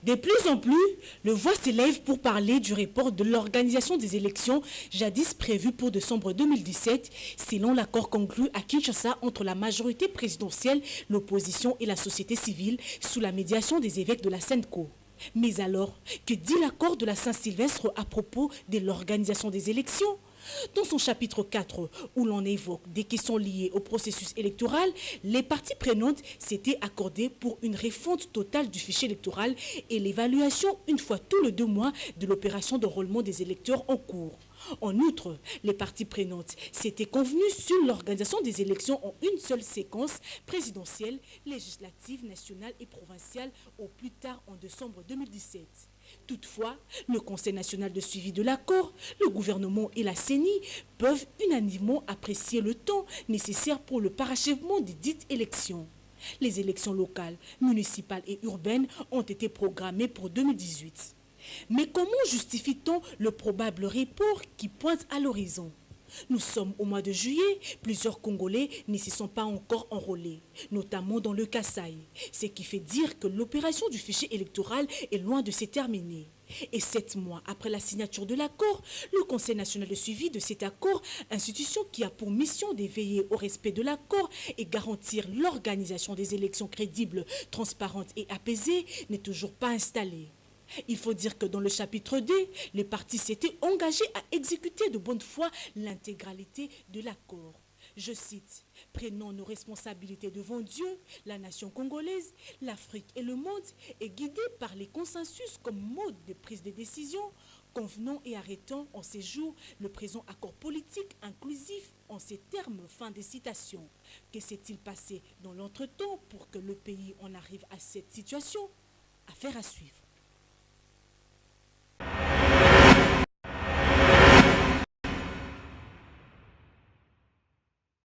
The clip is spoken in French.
De plus en plus, le voix s'élève pour parler du report de l'organisation des élections jadis prévues pour décembre 2017, selon l'accord conclu à Kinshasa entre la majorité présidentielle, l'opposition et la société civile sous la médiation des évêques de la SENCO. Mais alors, que dit l'accord de la Saint-Sylvestre à propos de l'organisation des élections ? Dans son chapitre 4, où l'on évoque des questions liées au processus électoral, les parties prenantes s'étaient accordées pour une refonte totale du fichier électoral et l'évaluation une fois tous les 2 mois de l'opération d'enrôlement des électeurs en cours. En outre, les parties prenantes s'étaient convenues sur l'organisation des élections en une seule séquence présidentielle, législative, nationale et provinciale au plus tard en décembre 2017. Toutefois, le Conseil national de suivi de l'accord, le gouvernement et la CENI peuvent unanimement apprécier le temps nécessaire pour le parachèvement des dites élections. Les élections locales, municipales et urbaines ont été programmées pour 2018. Mais comment justifie-t-on le probable report qui pointe à l'horizon ? Nous sommes au mois de juillet, plusieurs Congolais ne se sont pas encore enrôlés, notamment dans le Kasaï, ce qui fait dire que l'opération du fichier électoral est loin de se terminer. Et 7 mois après la signature de l'accord, le Conseil national de suivi de cet accord, institution qui a pour mission de veiller au respect de l'accord et garantir l'organisation des élections crédibles, transparentes et apaisées, n'est toujours pas installé. Il faut dire que dans le chapitre 2, les partis s'étaient engagés à exécuter de bonne foi l'intégralité de l'accord. Je cite, « Prenons nos responsabilités devant Dieu, la nation congolaise, l'Afrique et le monde, et guidés par les consensus comme mode de prise de décision, convenons et arrêtons en ces jours le présent accord politique inclusif en ces termes. » Fin de citation. Que s'est-il passé dans l'entretemps pour que le pays en arrive à cette situation ? Affaire à suivre.